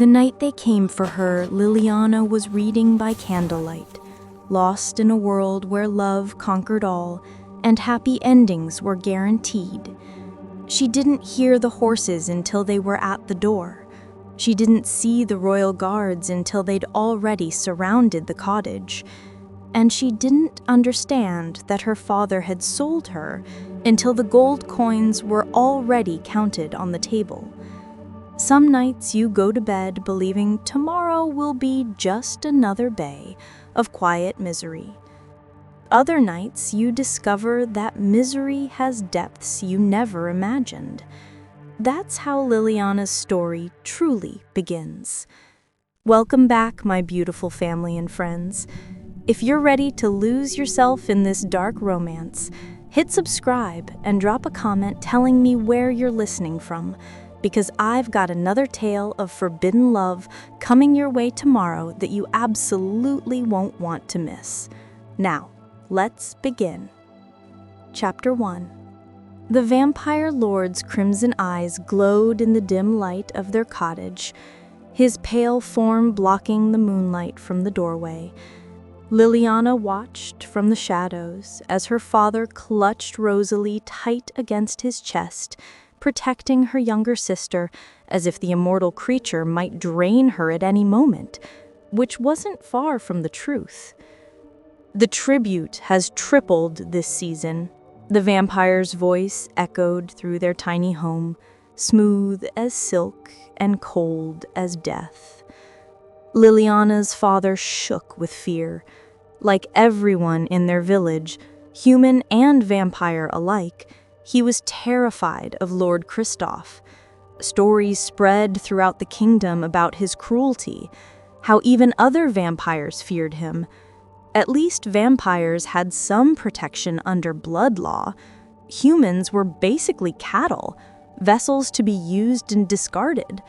The night they came for her, Liliana was reading by candlelight, lost in a world where love conquered all and happy endings were guaranteed. She didn't hear the horses until they were at the door. She didn't see the royal guards until they'd already surrounded the cottage. And she didn't understand that her father had sold her until the gold coins were already counted on the table. Some nights you go to bed believing tomorrow will be just another day of quiet misery. Other nights you discover that misery has depths you never imagined. That's how Liliana's story truly begins. Welcome back, my beautiful family and friends. If you're ready to lose yourself in this dark romance, hit subscribe and drop a comment telling me where you're listening from, because I've got another tale of forbidden love coming your way tomorrow that you absolutely won't want to miss. Now, let's begin. Chapter 1. The vampire lord's crimson eyes glowed in the dim light of their cottage, his pale form blocking the moonlight from the doorway. Liliana watched from the shadows as her father clutched Rosalie tight against his chest, protecting her younger sister as if the immortal creature might drain her at any moment, which wasn't far from the truth. The tribute has tripled this season. The vampire's voice echoed through their tiny home, smooth as silk and cold as death. Liliana's father shook with fear. Like everyone in their village, human and vampire alike, he was terrified of Lord Kristoff. Stories spread throughout the kingdom about his cruelty, how even other vampires feared him. At least vampires had some protection under blood law. Humans were basically cattle, vessels to be used and discarded.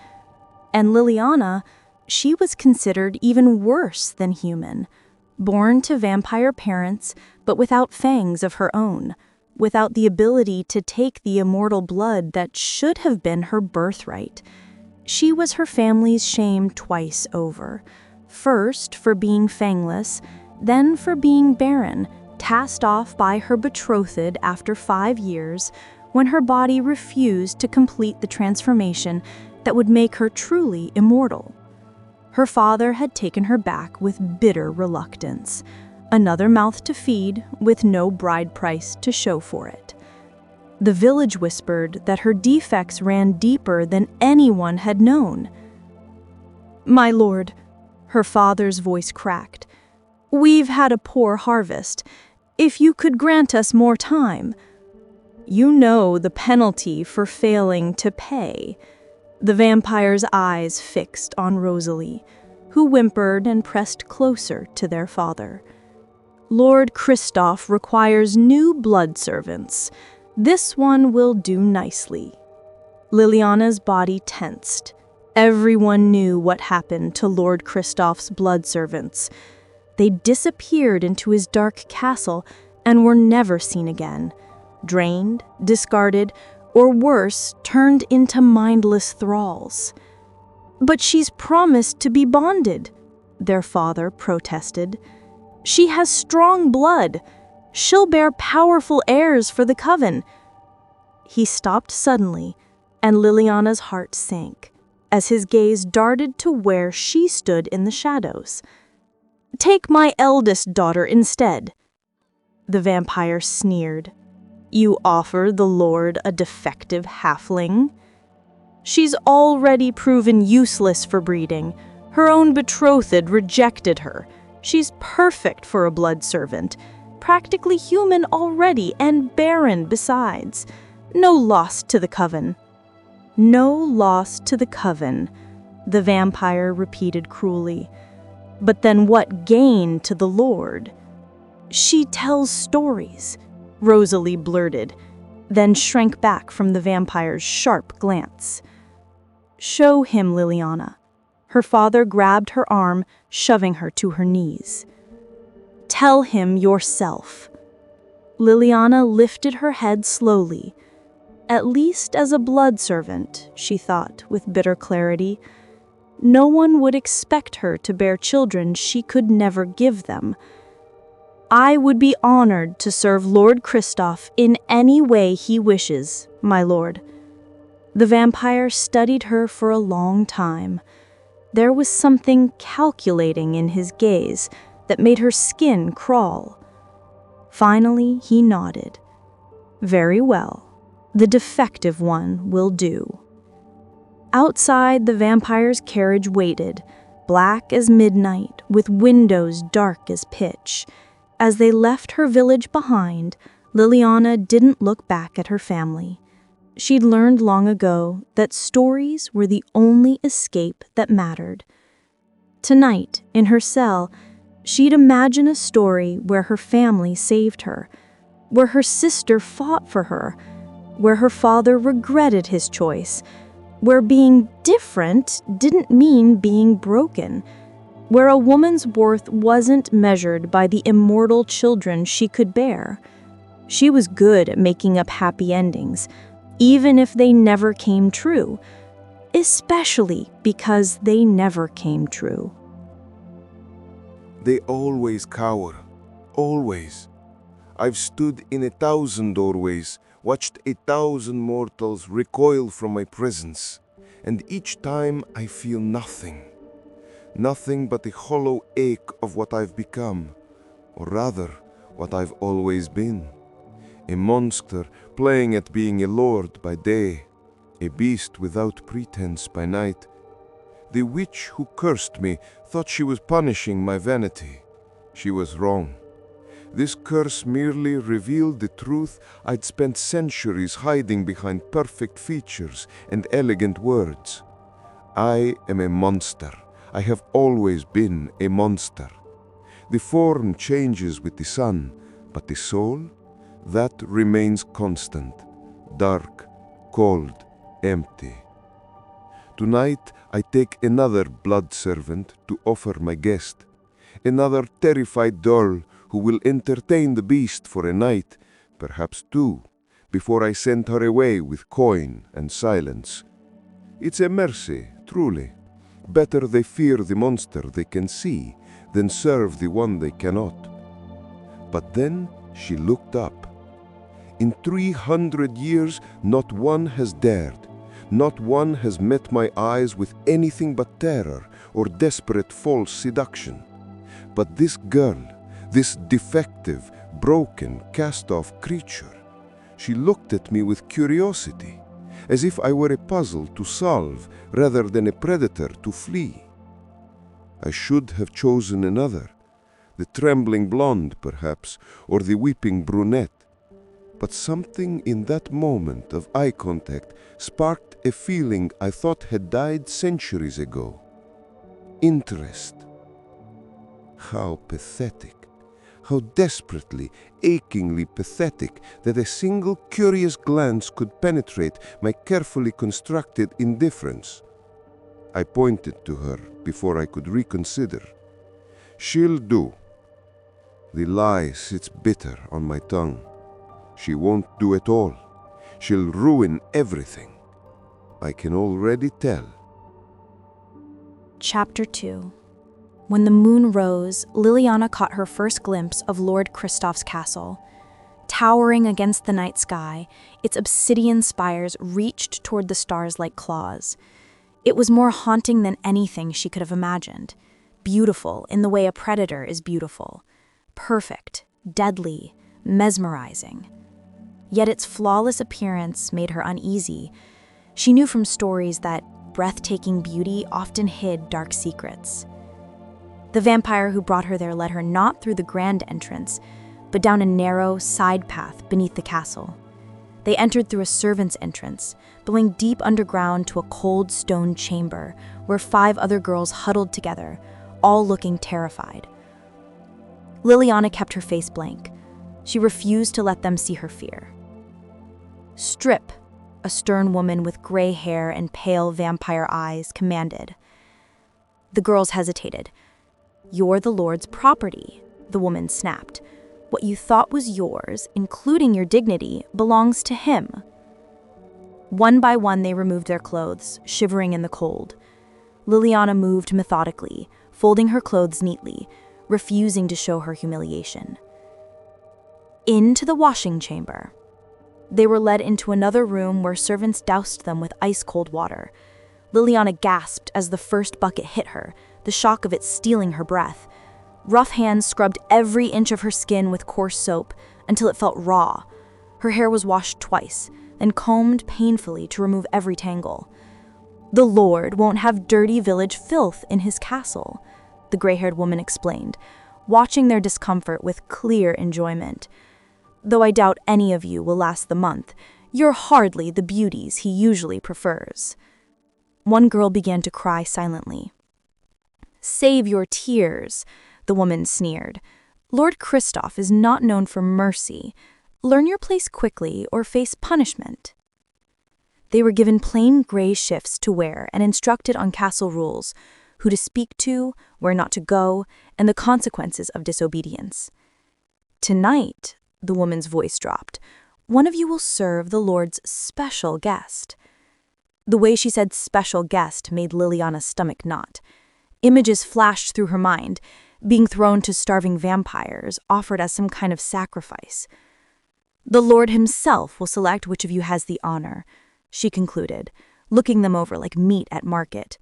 And Liliana, she was considered even worse than human, born to vampire parents, but without fangs of her own, without the ability to take the immortal blood that should have been her birthright. She was her family's shame twice over. First for being fangless, then for being barren, cast off by her betrothed after 5 years, when her body refused to complete the transformation that would make her truly immortal. Her father had taken her back with bitter reluctance, another mouth to feed with no bride price to show for it. The village whispered that her defects ran deeper than anyone had known. "My lord," her father's voice cracked, "we've had a poor harvest. If you could grant us more time." "You know the penalty for failing to pay." The vampire's eyes fixed on Rosalie, who whimpered and pressed closer to their father. "Lord Kristoff requires new blood servants. This one will do nicely." Liliana's body tensed. Everyone knew what happened to Lord Kristoff's blood servants. They disappeared into his dark castle and were never seen again, drained, discarded, or worse, turned into mindless thralls. "But she's promised to be bonded," their father protested. "She has strong blood. She'll bear powerful heirs for the coven." He stopped suddenly, and Liliana's heart sank as his gaze darted to where she stood in the shadows. "Take my eldest daughter instead." The vampire sneered. "You offer the lord a defective halfling?" "She's already proven useless for breeding. Her own betrothed rejected her. She's perfect for a blood servant, practically human already and barren besides. No loss to the coven." "No loss to the coven," the vampire repeated cruelly. "But then what gain to the lord?" "She tells stories," Rosalie blurted, then shrank back from the vampire's sharp glance. "Show him, Liliana." Her father grabbed her arm, shoving her to her knees. "Tell him yourself." Liliana lifted her head slowly. At least as a blood servant, she thought with bitter clarity. no one would expect her to bear children she could never give them. I would be honored to serve Lord Kristoff in any way he wishes, my lord. The vampire studied her for a long time. There was something calculating in his gaze that made her skin crawl. Finally, he nodded. Very well. The defective one will do. Outside, the vampire's carriage waited, black as midnight, with windows dark as pitch. As they left her village behind, Liliana didn't look back at her family. She'd learned long ago that stories were the only escape that mattered. Tonight, in her cell, she'd imagine a story where her family saved her, where her sister fought for her, where her father regretted his choice, where being different didn't mean being broken, where a woman's worth wasn't measured by the immortal children she could bear. She was good at making up happy endings, even if they never came true, especially because they never came true. They always cower, always. I've stood in 1,000 doorways, watched 1,000 mortals recoil from my presence, and each time I feel nothing. Nothing but the hollow ache of what I've become, or rather, what I've always been. A monster playing at being a lord by day, a beast without pretense by night. The witch who cursed me thought she was punishing my vanity. She was wrong. This curse merely revealed the truth I'd spent centuries hiding behind perfect features and elegant words. I am a monster. I have always been a monster. The form changes with the sun, but the soul, that remains constant, dark, cold, empty. Tonight I take another blood servant to offer my guest, another terrified doll who will entertain the beast for a night, perhaps two, before I send her away with coin and silence. It's a mercy, truly. Better they fear the monster they can see than serve the one they cannot. But then she looked up. In 300 years, not one has dared. Not one has met my eyes with anything but terror or desperate false seduction. But this girl, this defective, broken, cast-off creature, she looked at me with curiosity, as if I were a puzzle to solve rather than a predator to flee. I should have chosen another, the trembling blonde, perhaps, or the weeping brunette. But something in that moment of eye contact sparked a feeling I thought had died centuries ago. Interest. How pathetic. How desperately, achingly pathetic that a single curious glance could penetrate my carefully constructed indifference. I pointed to her before I could reconsider. She'll do. The lie sits bitter on my tongue. She won't do at all. She'll ruin everything. I can already tell. Chapter 2. When the moon rose, Liliana caught her first glimpse of Lord Kristoff's castle. Towering against the night sky, its obsidian spires reached toward the stars like claws. It was more haunting than anything she could have imagined. Beautiful in the way a predator is beautiful. Perfect, deadly, mesmerizing. Yet its flawless appearance made her uneasy. She knew from stories that breathtaking beauty often hid dark secrets. The vampire who brought her there led her not through the grand entrance, but down a narrow side path beneath the castle. They entered through a servant's entrance, going deep underground to a cold stone chamber where 5 other girls huddled together, all looking terrified. Liliana kept her face blank. She refused to let them see her fear. "Strip," a stern woman with gray hair and pale vampire eyes commanded. The girls hesitated. "You're the Lord's property," the woman snapped. "What you thought was yours, including your dignity, belongs to him." One by one they removed their clothes, shivering in the cold. Liliana moved methodically, folding her clothes neatly, refusing to show her humiliation. Into the washing chamber. They were led into another room where servants doused them with ice-cold water. Liliana gasped as the first bucket hit her, the shock of it stealing her breath. Rough hands scrubbed every inch of her skin with coarse soap until it felt raw. Her hair was washed twice, then combed painfully to remove every tangle. "The Lord won't have dirty village filth in his castle," the gray-haired woman explained, watching their discomfort with clear enjoyment. "Though I doubt any of you will last the month, you're hardly the beauties he usually prefers." One girl began to cry silently. "Save your tears," the woman sneered. "Lord Kristoff is not known for mercy. Learn your place quickly or face punishment." They were given plain gray shifts to wear and instructed on castle rules, who to speak to, where not to go, and the consequences of disobedience. "Tonight," the woman's voice dropped, "one of you will serve the Lord's special guest." The way she said special guest made Liliana's stomach knot. Images flashed through her mind, being thrown to starving vampires, offered as some kind of sacrifice. "The Lord himself will select which of you has the honor," she concluded, looking them over like meat at market.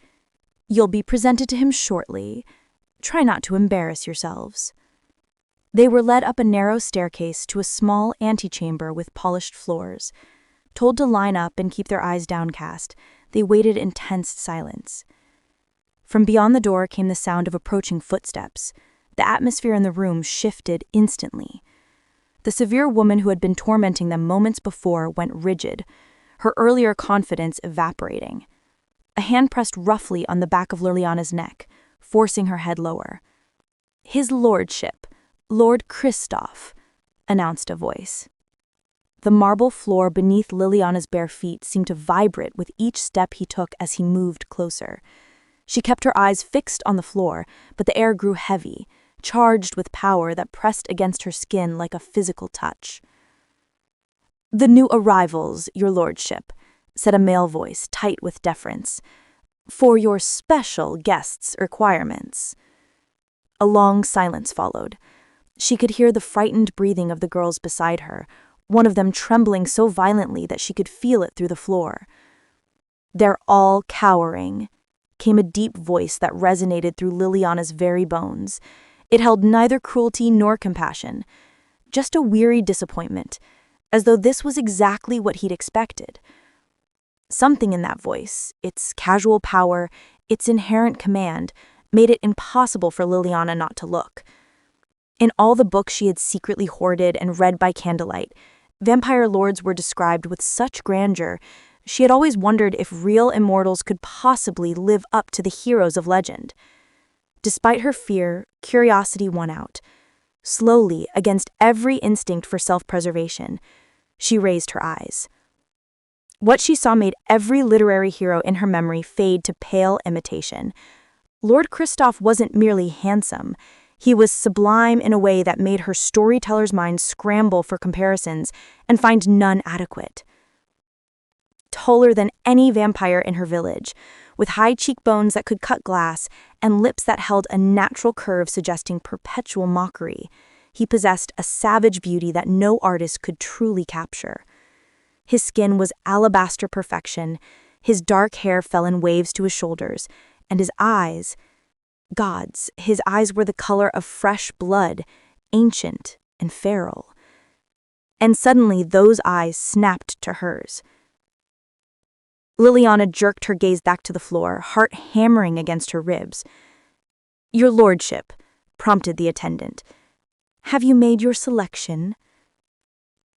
"You'll be presented to him shortly. Try not to embarrass yourselves." They were led up a narrow staircase to a small antechamber with polished floors. Told to line up and keep their eyes downcast, they waited in tense silence. From beyond the door came the sound of approaching footsteps. The atmosphere in the room shifted instantly. The severe woman who had been tormenting them moments before went rigid, her earlier confidence evaporating. A hand pressed roughly on the back of Liliana's neck, forcing her head lower. "His lordship, Lord Kristoff," announced a voice. The marble floor beneath Liliana's bare feet seemed to vibrate with each step he took as he moved closer. She kept her eyes fixed on the floor, but the air grew heavy, charged with power that pressed against her skin like a physical touch. "The new arrivals, your lordship," said a male voice, tight with deference, "for your special guests' requirements." A long silence followed. She could hear the frightened breathing of the girls beside her, one of them trembling so violently that she could feel it through the floor. "They're all cowering," came a deep voice that resonated through Liliana's very bones. It held neither cruelty nor compassion, just a weary disappointment, as though this was exactly what he'd expected. Something in that voice, its casual power, its inherent command, made it impossible for Liliana not to look. In all the books she had secretly hoarded and read by candlelight, vampire lords were described with such grandeur. She had always wondered if real immortals could possibly live up to the heroes of legend. Despite her fear, curiosity won out. Slowly, against every instinct for self-preservation, she raised her eyes. What she saw made every literary hero in her memory fade to pale imitation. Lord Kristoff wasn't merely handsome. He was sublime in a way that made her storyteller's mind scramble for comparisons and find none adequate. Taller than any vampire in her village, with high cheekbones that could cut glass and lips that held a natural curve suggesting perpetual mockery, he possessed a savage beauty that no artist could truly capture. His skin was alabaster perfection, his dark hair fell in waves to his shoulders, and his eyes— gods, his eyes were the color of fresh blood, ancient and feral. And suddenly those eyes snapped to hers. Liliana jerked her gaze back to the floor, heart hammering against her ribs. "Your lordship," prompted the attendant. "Have you made your selection?"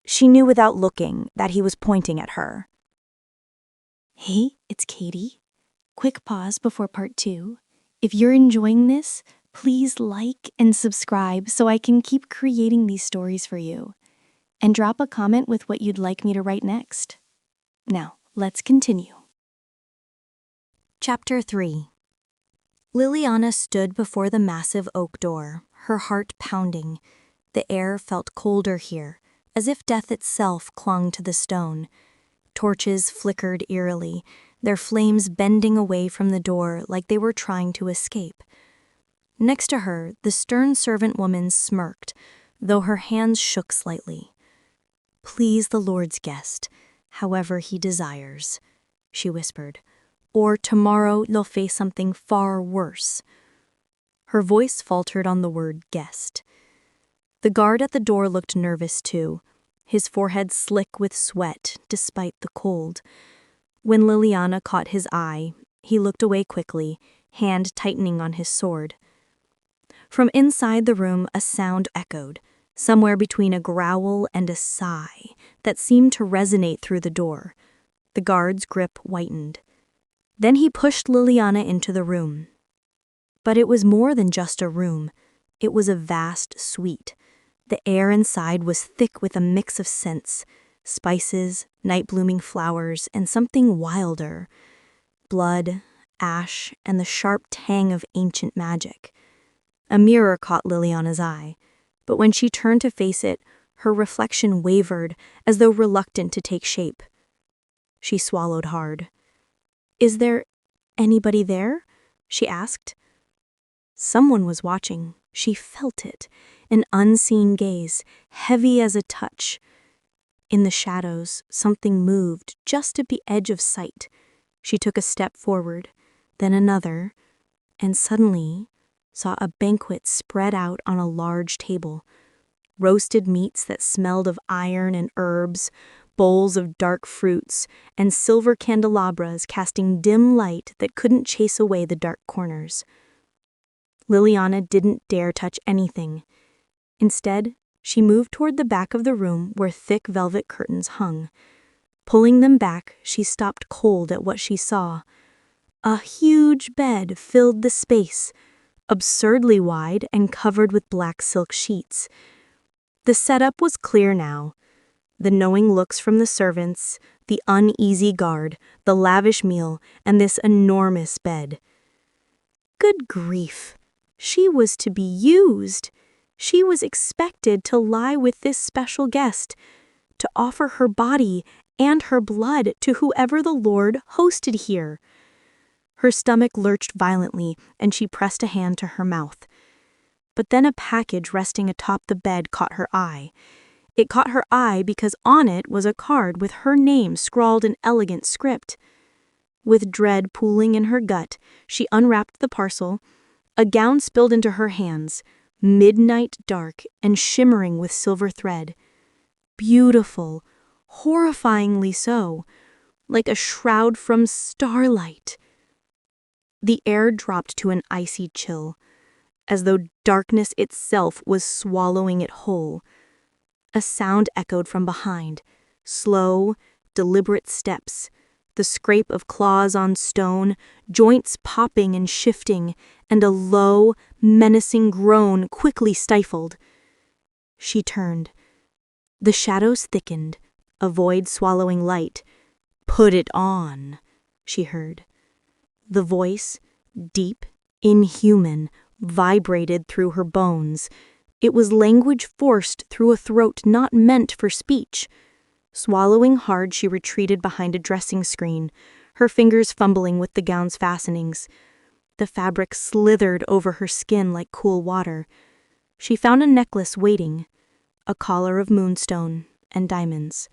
She knew without looking that he was pointing at her. Hey, it's Katie. Quick pause before part 2. If you're enjoying this, please like and subscribe so I can keep creating these stories for you. And drop a comment with what you'd like me to write next. Now, let's continue. Chapter 3. Liliana stood before the massive oak door, her heart pounding. The air felt colder here, as if death itself clung to the stone. Torches flickered eerily, their flames bending away from the door like they were trying to escape. Next to her, the stern servant woman smirked, though her hands shook slightly. "Please the Lord's guest, however he desires," she whispered, "or tomorrow you'll face something far worse." Her voice faltered on the word guest. The guard at the door looked nervous too, his forehead slick with sweat despite the cold. When Liliana caught his eye, he looked away quickly, hand tightening on his sword. From inside the room a sound echoed, somewhere between a growl and a sigh, that seemed to resonate through the door. The guard's grip whitened. Then he pushed Liliana into the room. But it was more than just a room. It was a vast suite. The air inside was thick with a mix of scents, spices, night-blooming flowers, and something wilder. Blood, ash, and the sharp tang of ancient magic. A mirror caught Liliana's eye, but when she turned to face it, her reflection wavered as though reluctant to take shape. She swallowed hard. "Is there anybody there?" she asked. Someone was watching. She felt it, an unseen gaze, heavy as a touch. In the shadows, something moved just at the edge of sight. She took a step forward, then another, and suddenly saw a banquet spread out on a large table. Roasted meats that smelled of iron and herbs, bowls of dark fruits, and silver candelabras casting dim light that couldn't chase away the dark corners. Liliana didn't dare touch anything. Instead, she moved toward the back of the room where thick velvet curtains hung. Pulling them back, she stopped cold at what she saw. A huge bed filled the space, absurdly wide and covered with black silk sheets. The setup was clear now. The knowing looks from the servants, the uneasy guard, the lavish meal, and this enormous bed. Good grief! She was to be used. She was expected to lie with this special guest, to offer her body and her blood to whoever the Lord hosted here. Her stomach lurched violently, and she pressed a hand to her mouth. But then a package resting atop the bed caught her eye. It caught her eye because on it was a card with her name scrawled in elegant script. With dread pooling in her gut, she unwrapped the parcel. A gown spilled into her hands, midnight dark and shimmering with silver thread. Beautiful, horrifyingly so, like a shroud from starlight. The air dropped to an icy chill, as though darkness itself was swallowing it whole. A sound echoed from behind, slow, deliberate steps, the scrape of claws on stone, joints popping and shifting, and a low, menacing groan quickly stifled. She turned. The shadows thickened, a void swallowing light. "Put it on," she heard. The voice, deep, inhuman, vibrated through her bones. It was language forced through a throat not meant for speech. Swallowing hard, she retreated behind a dressing screen, her fingers fumbling with the gown's fastenings. The fabric slithered over her skin like cool water. She found a necklace waiting, a collar of moonstone and diamonds.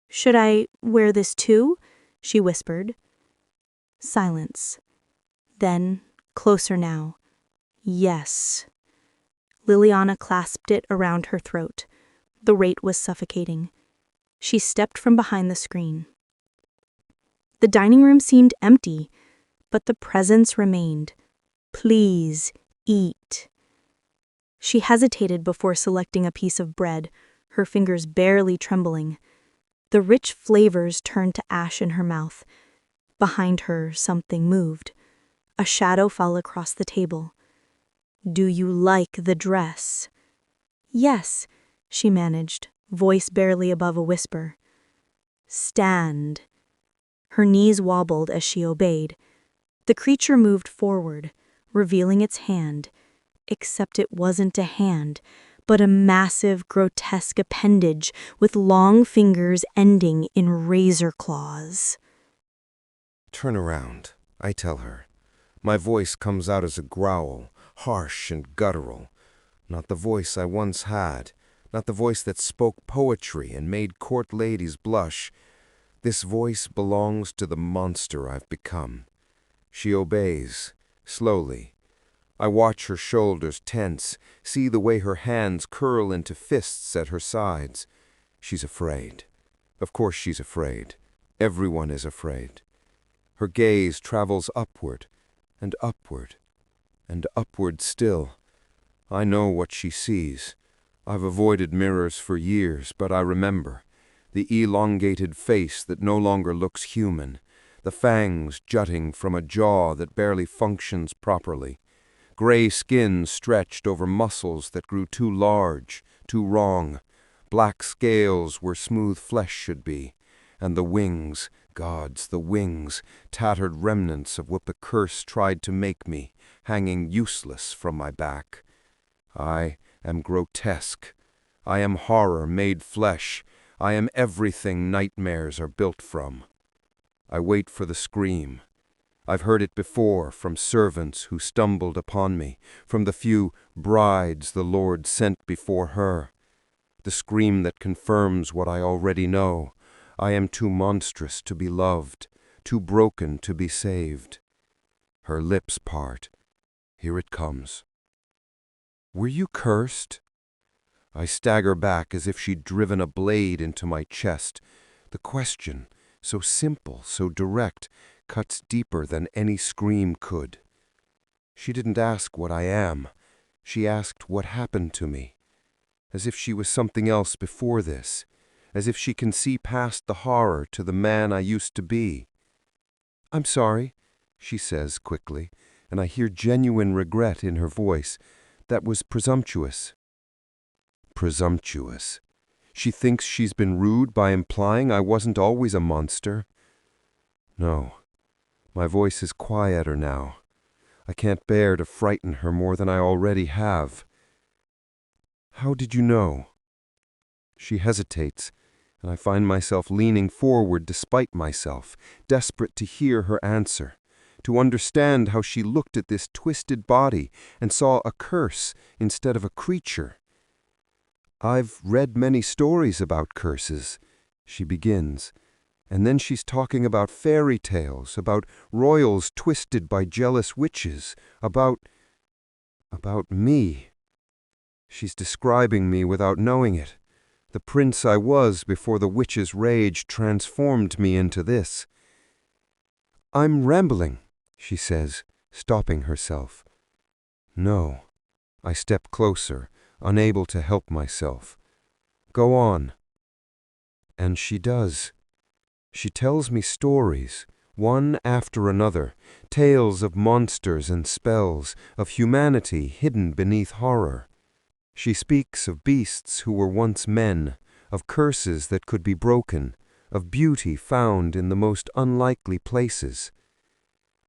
"Should I wear this too?" she whispered. Silence. Then, closer now. "Yes." Liliana clasped it around her throat. The weight was suffocating. She stepped from behind the screen. The dining room seemed empty, but the presence remained. "Please, eat." She hesitated before selecting a piece of bread, her fingers barely trembling. The rich flavors turned to ash in her mouth. Behind her, something moved. A shadow fell across the table. "Do you like the dress?" "Yes," she managed, voice barely above a whisper. "Stand." Her knees wobbled as she obeyed. The creature moved forward, revealing its hand, except it wasn't a hand, but a massive, grotesque appendage with long fingers ending in razor claws. Turn around, I tell her. My voice comes out as a growl, harsh and guttural. Not the voice I once had, not the voice that spoke poetry and made court ladies blush. This voice belongs to the monster I've become. She obeys, slowly. I watch her shoulders tense, see the way her hands curl into fists at her sides. She's afraid. Of course she's afraid. Everyone is afraid. Her gaze travels upward, and upward, and upward still. I know what she sees. I've avoided mirrors for years, but I remember. The elongated face that no longer looks human, the fangs jutting from a jaw that barely functions properly, gray skin stretched over muscles that grew too large, too wrong, black scales where smooth flesh should be, and the wings, gods, the wings, tattered remnants of what the curse tried to make me, hanging useless from my back. I am grotesque. I am horror made flesh. I am everything nightmares are built from. I wait for the scream. I've heard it before from servants who stumbled upon me, from the few brides the Lord sent before her. The scream that confirms what I already know. I am too monstrous to be loved, too broken to be saved. Her lips part. Here it comes. Were you cursed? I stagger back as if she'd driven a blade into my chest. The question, so simple, so direct, cuts deeper than any scream could. She didn't ask what I am. She asked what happened to me. As if she was something else before this. As if she can see past the horror to the man I used to be. I'm sorry, she says quickly, and I hear genuine regret in her voice. That was presumptuous. Presumptuous. She thinks she's been rude by implying I wasn't always a monster. No, my voice is quieter now. I can't bear to frighten her more than I already have. How did you know? She hesitates, and I find myself leaning forward despite myself, desperate to hear her answer, to understand how she looked at this twisted body and saw a curse instead of a creature. I've read many stories about curses, she begins, and then she's talking about fairy tales, about royals twisted by jealous witches, about me. She's describing me without knowing it. The prince I was before the witch's rage transformed me into this. I'm rambling, she says, stopping herself. No. I step closer, unable to help myself. Go on. And she does. She tells me stories, one after another, tales of monsters and spells, of humanity hidden beneath horror. She speaks of beasts who were once men, of curses that could be broken, of beauty found in the most unlikely places.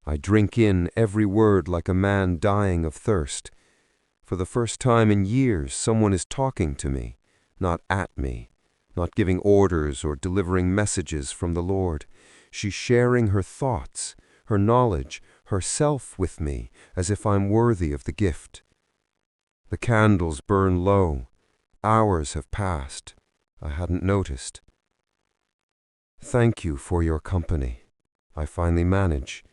I drink in every word like a man dying of thirst. For the first time in years, someone is talking to me, not at me, not giving orders or delivering messages from the Lord. She's sharing her thoughts, her knowledge, herself with me, as if I'm worthy of the gift. The candles burn low. Hours have passed. I hadn't noticed. Thank you for your company. I finally manage,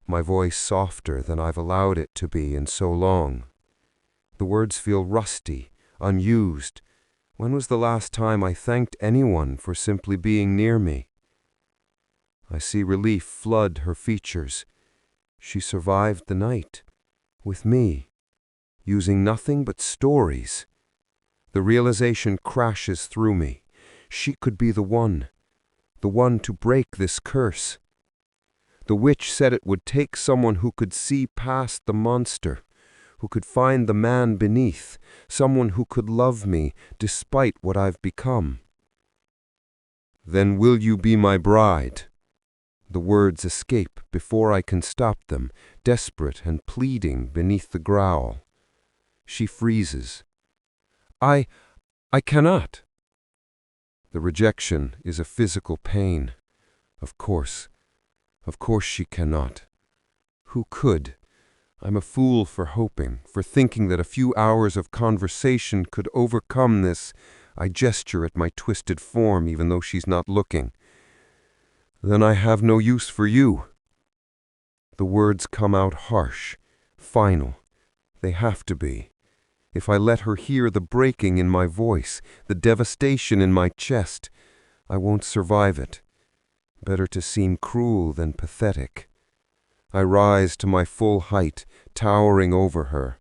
my voice softer than I've allowed it to be in so long. The words feel rusty, unused. When was the last time I thanked anyone for simply being near me? I see relief flood her features. She survived the night, with me, using nothing but stories. The realization crashes through me. She could be the one to break this curse. The witch said it would take someone who could see past the monster, who could find the man beneath, someone who could love me despite what I've become. Then will you be my bride? The words escape before I can stop them, desperate and pleading beneath the growl. She freezes. I cannot. The rejection is a physical pain. Of course. Of course she cannot. Who could? I'm a fool for hoping, for thinking that a few hours of conversation could overcome this. I gesture at my twisted form even though she's not looking. Then I have no use for you. The words come out harsh, final. They have to be. If I let her hear the breaking in my voice, the devastation in my chest, I won't survive it. Better to seem cruel than pathetic. I rise to my full height, towering over her.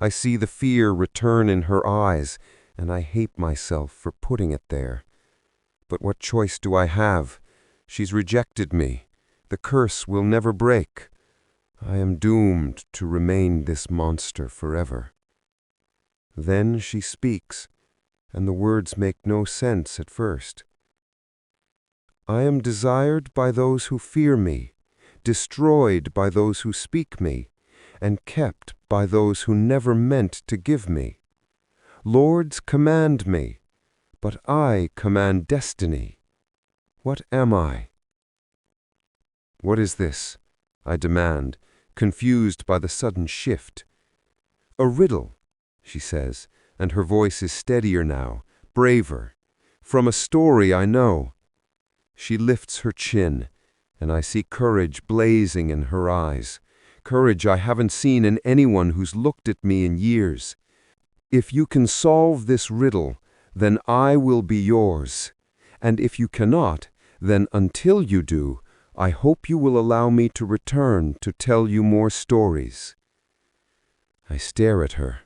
I see the fear return in her eyes, and I hate myself for putting it there. But what choice do I have? She's rejected me. The curse will never break. I am doomed to remain this monster forever. Then she speaks, and the words make no sense at first. I am desired by those who fear me, destroyed by those who speak me, and kept by those who never meant to give me. Lords command me, but I command destiny. What am I? What is this? I demand, confused by the sudden shift. A riddle, she says, and her voice is steadier now, braver. From a story I know. She lifts her chin, and I see courage blazing in her eyes. Courage I haven't seen in anyone who's looked at me in years. If you can solve this riddle, then I will be yours. And if you cannot, then until you do, I hope you will allow me to return to tell you more stories. I stare at her,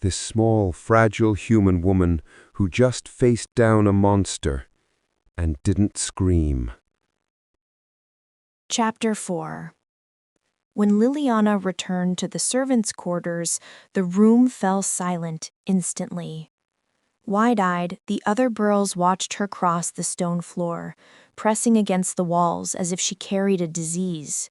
this small, fragile human woman who just faced down a monster and didn't scream. Chapter 4. When Liliana returned to the servants' quarters, the room fell silent instantly. Wide-eyed, the other girls watched her cross the stone floor, pressing against the walls as if she carried a disease.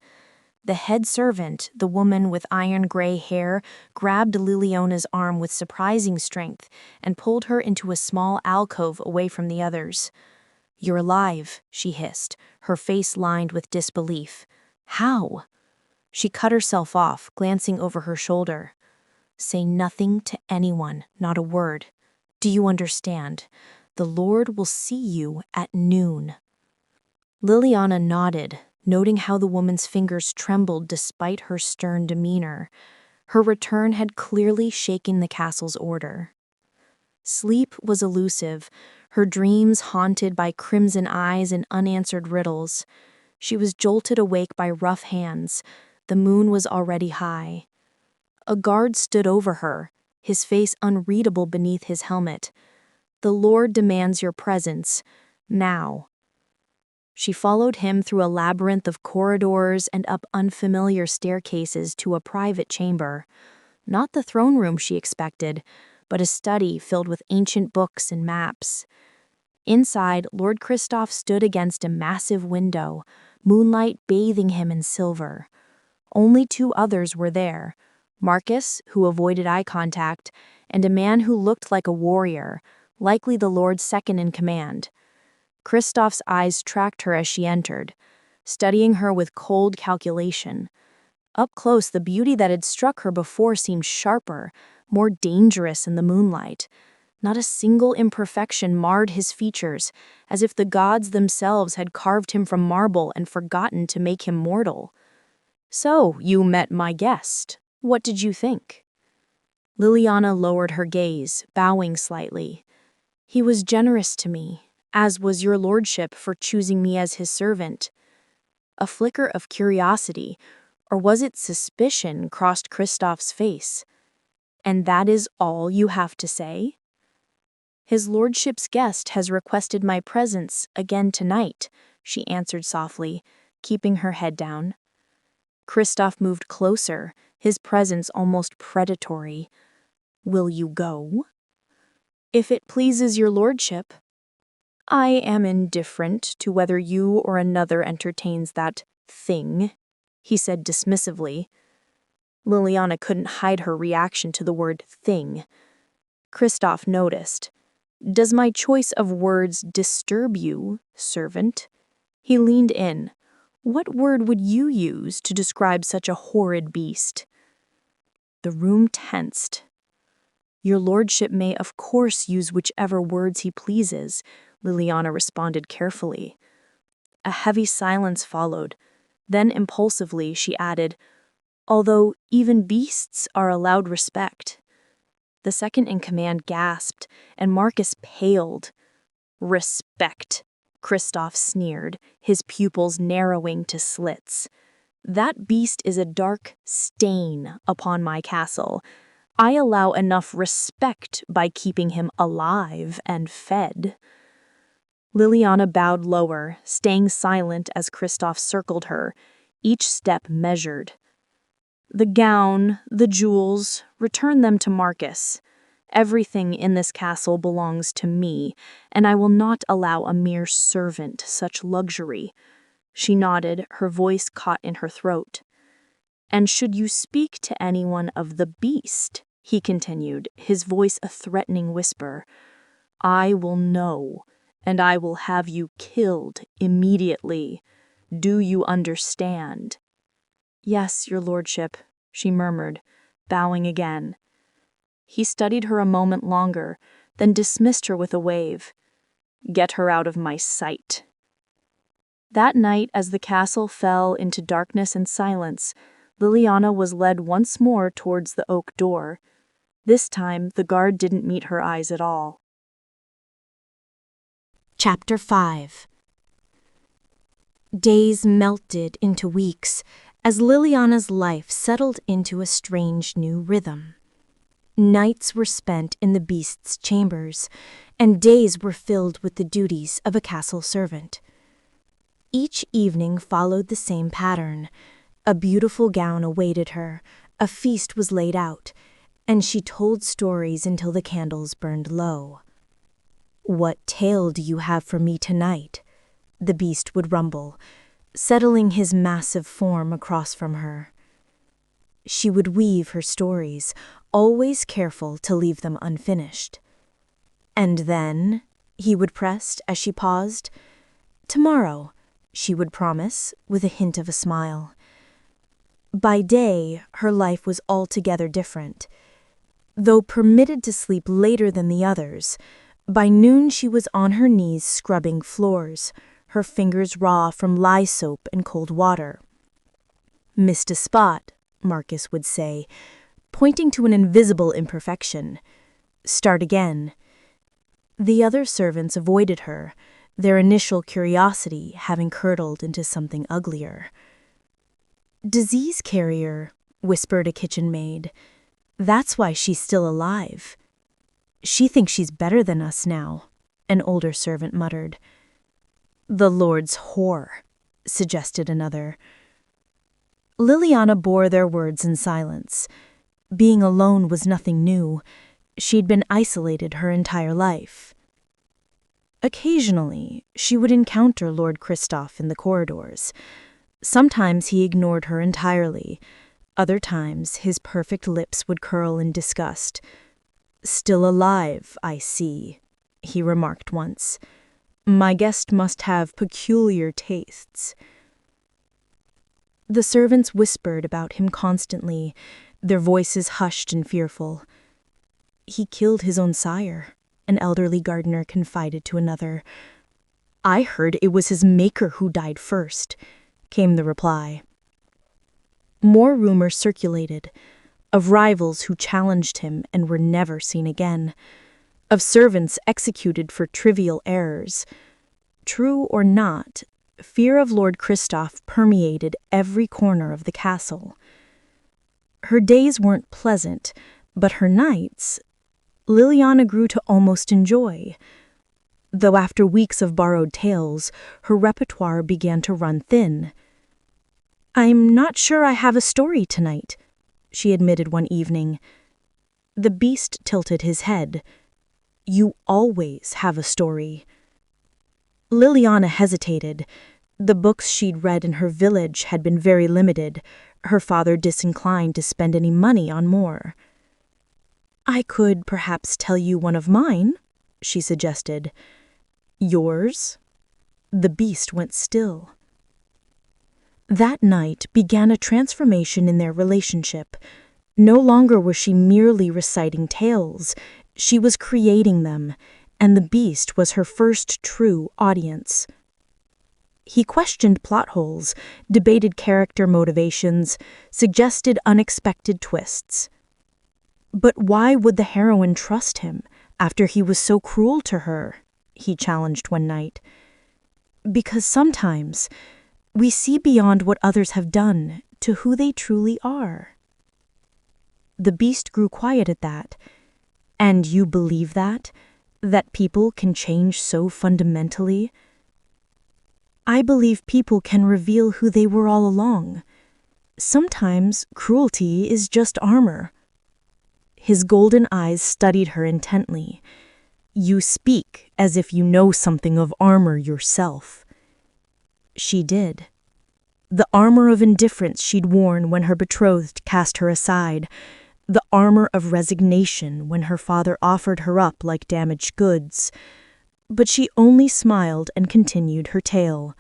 The head servant, the woman with iron-gray hair, grabbed Liliana's arm with surprising strength and pulled her into a small alcove away from the others. "You're alive," she hissed, her face lined with disbelief. "How?" She cut herself off, glancing over her shoulder. "Say nothing to anyone, not a word. Do you understand? The Lord will see you at noon." Liliana nodded, noting how the woman's fingers trembled despite her stern demeanor. Her return had clearly shaken the castle's order. Sleep was elusive, her dreams haunted by crimson eyes and unanswered riddles. She was jolted awake by rough hands. The moon was already high. A guard stood over her, his face unreadable beneath his helmet. "The Lord demands your presence, now." She followed him through a labyrinth of corridors and up unfamiliar staircases to a private chamber. Not the throne room she expected, but a study filled with ancient books and maps. Inside, Lord Kristoff stood against a massive window, moonlight bathing him in silver. Only two others were there, Marcus, who avoided eye contact, and a man who looked like a warrior, likely the Lord's second in command. Kristoff's eyes tracked her as she entered, studying her with cold calculation. Up close, the beauty that had struck her before seemed sharper, more dangerous in the moonlight. Not a single imperfection marred his features, as if the gods themselves had carved him from marble and forgotten to make him mortal. "So, you met my guest. What did you think?" Liliana lowered her gaze, bowing slightly. "He was generous to me, as was your lordship for choosing me as his servant." A flicker of curiosity, or was it suspicion, crossed Kristoff's face. "And that is all you have to say?" "His lordship's guest has requested my presence again tonight," she answered softly, keeping her head down. Kristoff moved closer, his presence almost predatory. "Will you go?" "If it pleases your lordship." "I am indifferent to whether you or another entertains that thing," he said dismissively. Liliana couldn't hide her reaction to the word thing. Kristoff noticed. "Does my choice of words disturb you, servant?" He leaned in. What word would you use to describe such a horrid beast?" The room tensed. "Your lordship may of course use whichever words he pleases," Liliana responded carefully. A heavy silence followed. Then impulsively she added, "Although even beasts are allowed respect." The second in command gasped, and Marcus paled. "Respect," Kristoff sneered, his pupils narrowing to slits. "That beast is a dark stain upon my castle. I allow enough respect by keeping him alive and fed." Liliana bowed lower, staying silent as Kristoff circled her, each step measured. "The gown, the jewels, return them to Marcus. Everything in this castle belongs to me, and I will not allow a mere servant such luxury." She nodded, her voice caught in her throat. "And should you speak to anyone of the beast," he continued, his voice a threatening whisper, "I will know, and I will have you killed immediately. Do you understand?" "Yes, your lordship," she murmured, bowing again. He studied her a moment longer, then dismissed her with a wave. "Get her out of my sight." That night, as the castle fell into darkness and silence, Liliana was led once more towards the oak door. This time, the guard didn't meet her eyes at all. Chapter 5. Days melted into weeks as Liliana's life settled into a strange new rhythm. Nights were spent in the beast's chambers, and days were filled with the duties of a castle servant. Each evening followed the same pattern. A beautiful gown awaited her, a feast was laid out, and she told stories until the candles burned low. "What tale do you have for me tonight?" the beast would rumble, settling his massive form across from her. She would weave her stories, always careful to leave them unfinished. "And then?" he would press as she paused. "Tomorrow," she would promise, with a hint of a smile. By day, her life was altogether different. Though permitted to sleep later than the others, by noon she was on her knees scrubbing floors, her fingers raw from lye soap and cold water. "Missed a spot," Marcus would say, pointing to an invisible imperfection. "Start again." The other servants avoided her, their initial curiosity having curdled into something uglier. "Disease carrier," whispered a kitchen maid. "That's why she's still alive." "She thinks she's better than us now," an older servant muttered. "The Lord's whore," suggested another. Liliana bore their words in silence. Being alone was nothing new. She'd been isolated her entire life. Occasionally, she would encounter Lord Kristoff in the corridors. Sometimes he ignored her entirely. Other times, his perfect lips would curl in disgust. "Still alive, I see," he remarked once. "My guest must have peculiar tastes." The servants whispered about him constantly, their voices hushed and fearful. "He killed his own sire," an elderly gardener confided to another. "I heard it was his maker who died first," came the reply. More rumors circulated, of rivals who challenged him and were never seen again, of servants executed for trivial errors. True or not, fear of Lord Kristoff permeated every corner of the castle. Her days weren't pleasant, but her nights, Liliana grew to almost enjoy. Though after weeks of borrowed tales, her repertoire began to run thin. "I'm not sure I have a story tonight," she admitted one evening. The beast tilted his head. "You always have a story." Liliana hesitated. The books she'd read in her village had been very limited, her father disinclined to spend any money on more. "I could perhaps tell you one of mine," she suggested. "Yours?" The beast went still. That night began a transformation in their relationship. No longer was she merely reciting tales, she was creating them, and the beast was her first true audience. He questioned plot holes, debated character motivations, suggested unexpected twists. But why would the heroine trust him after he was so cruel to her? He challenged one night. Because sometimes we see beyond what others have done to who they truly are. The beast grew quiet at that. And you believe that? That people can change so fundamentally? I believe people can reveal who they were all along. Sometimes cruelty is just armor. His golden eyes studied her intently. You speak as if you know something of armor yourself. She did. The armor of indifference she'd worn when her betrothed cast her aside, the armor of resignation when her father offered her up like damaged goods. But she only smiled and continued her tale.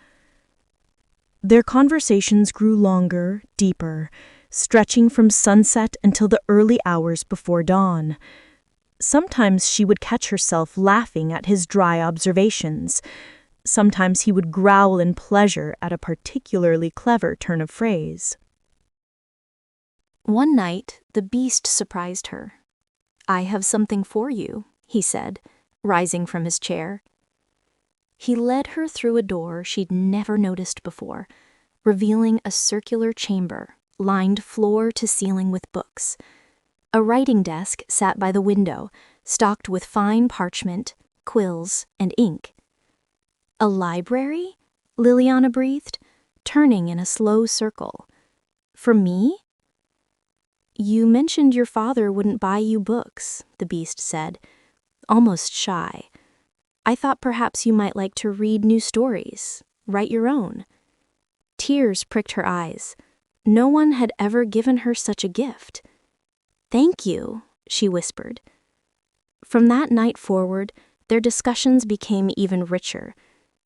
Their conversations grew longer, deeper, stretching from sunset until the early hours before dawn. Sometimes she would catch herself laughing at his dry observations. Sometimes he would growl in pleasure at a particularly clever turn of phrase. One night, the beast surprised her. "I have something for you," he said, rising from his chair. He led her through a door she'd never noticed before, revealing a circular chamber, lined floor to ceiling with books. A writing desk sat by the window, stocked with fine parchment, quills, and ink. "A library?" Liliana breathed, turning in a slow circle. "For me?" "You mentioned your father wouldn't buy you books," the beast said, almost shy. "I thought perhaps you might like to read new stories, write your own." Tears pricked her eyes. No one had ever given her such a gift. "Thank you," she whispered. From that night forward, their discussions became even richer.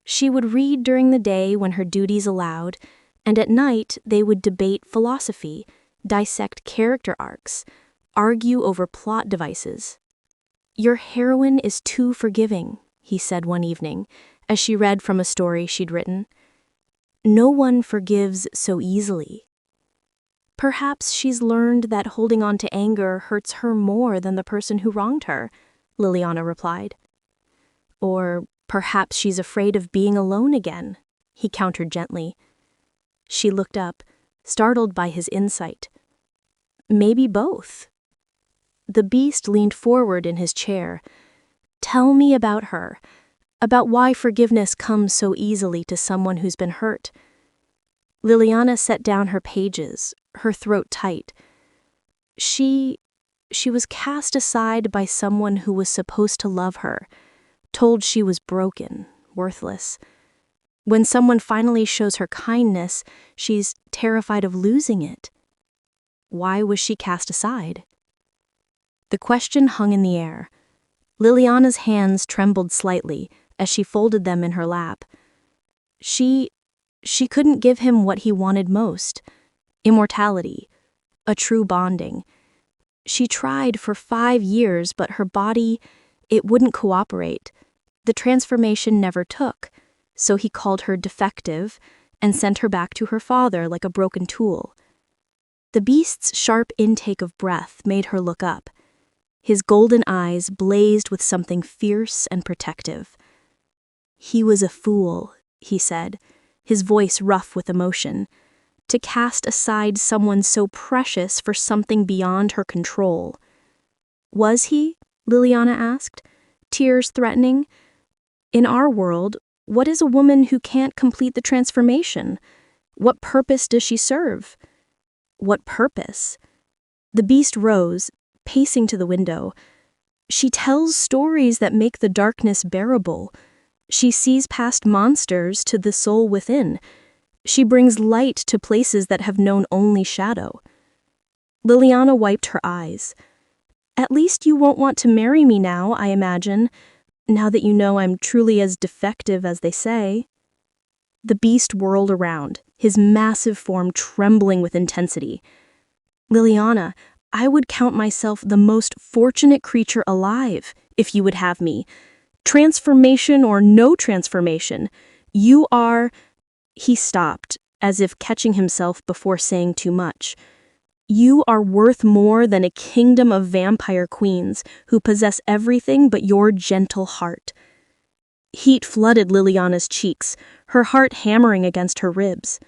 She would read during the day when her duties allowed, and at night they would debate philosophy, dissect character arcs, argue over plot devices. "Your heroine is too forgiving," he said one evening, as she read from a story she'd written. "No one forgives so easily." "Perhaps she's learned that holding on to anger hurts her more than the person who wronged her," Liliana replied. "Or perhaps she's afraid of being alone again," he countered gently. She looked up, startled by his insight. "Maybe both." The beast leaned forward in his chair. "Tell me about her, about why forgiveness comes so easily to someone who's been hurt." Liliana set down her pages, her throat tight. She was cast aside by someone who was supposed to love her, told she was broken, worthless. When someone finally shows her kindness, she's terrified of losing it. Why was she cast aside? The question hung in the air. Liliana's hands trembled slightly as she folded them in her lap. She couldn't give him what he wanted most: immortality, a true bonding. She tried for 5 years, but her body, it wouldn't cooperate. The transformation never took, so he called her defective and sent her back to her father like a broken tool. The beast's sharp intake of breath made her look up. His golden eyes blazed with something fierce and protective. "He was a fool," he said, his voice rough with emotion, "to cast aside someone so precious for something beyond her control." "Was he?" Liliana asked, tears threatening. "In our world, what is a woman who can't complete the transformation? What purpose does she serve?" "What purpose?" The beast rose, pacing to the window. "She tells stories that make the darkness bearable. She sees past monsters to the soul within. She brings light to places that have known only shadow." Liliana wiped her eyes. "At least you won't want to marry me now, I imagine, now that you know I'm truly as defective as they say." The beast whirled around, his massive form trembling with intensity. "Liliana, I would count myself the most fortunate creature alive, if you would have me. Transformation or no transformation, you are—" He stopped, as if catching himself before saying too much. "You are worth more than a kingdom of vampire queens who possess everything but your gentle heart." Heat flooded Liliana's cheeks, her heart hammering against her ribs.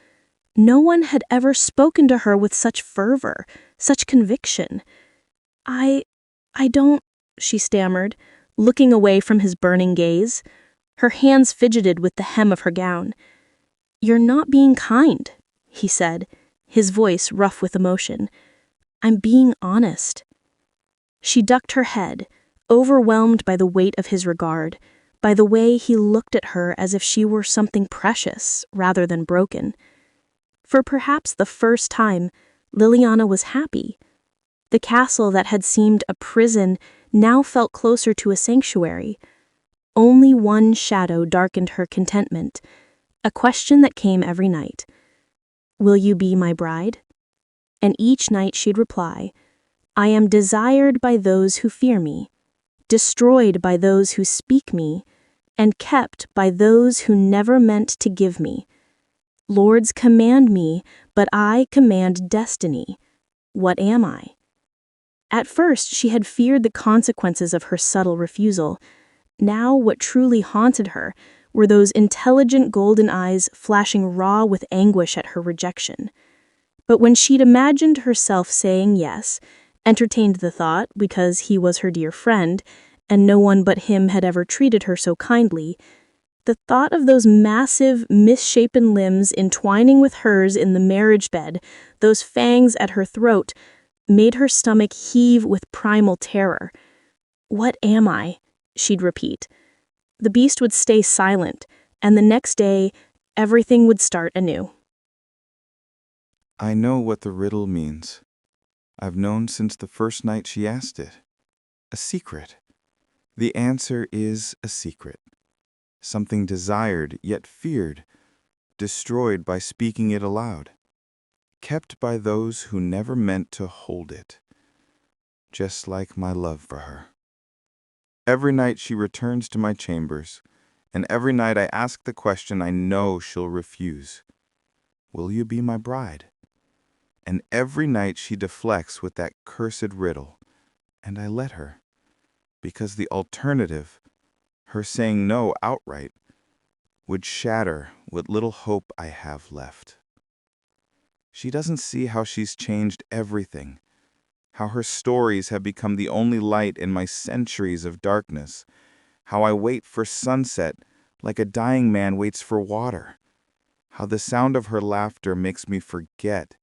No one had ever spoken to her with such fervor, such conviction. I don't," she stammered, looking away from his burning gaze. Her hands fidgeted with the hem of her gown. "You're not being kind," he said, his voice rough with emotion. "I'm being honest." She ducked her head, overwhelmed by the weight of his regard, by the way he looked at her as if she were something precious rather than broken. For perhaps the first time, Liliana was happy. The castle that had seemed a prison now felt closer to a sanctuary. Only one shadow darkened her contentment, a question that came every night. "Will you be my bride?" And each night she'd reply, "I am desired by those who fear me, destroyed by those who speak me, and kept by those who never meant to give me. Lords command me, but I command destiny. What am I?" At first, she had feared the consequences of her subtle refusal. Now, what truly haunted her were those intelligent golden eyes flashing raw with anguish at her rejection. But when she'd imagined herself saying yes, entertained the thought because he was her dear friend, and no one but him had ever treated her so kindly, the thought of those massive, misshapen limbs entwining with hers in the marriage bed, those fangs at her throat, made her stomach heave with primal terror. "What am I?" she'd repeat. The beast would stay silent, and the next day, everything would start anew. I know what the riddle means. I've known since the first night she asked it. A secret. The answer is a secret. Something desired, yet feared, destroyed by speaking it aloud, kept by those who never meant to hold it, just like my love for her. Every night she returns to my chambers, and every night I ask the question I know she'll refuse. Will you be my bride? And every night she deflects with that cursed riddle, and I let her, because the alternative, her saying no outright, would shatter what little hope I have left. She doesn't see how she's changed everything, how her stories have become the only light in my centuries of darkness, how I wait for sunset like a dying man waits for water, how the sound of her laughter makes me forget,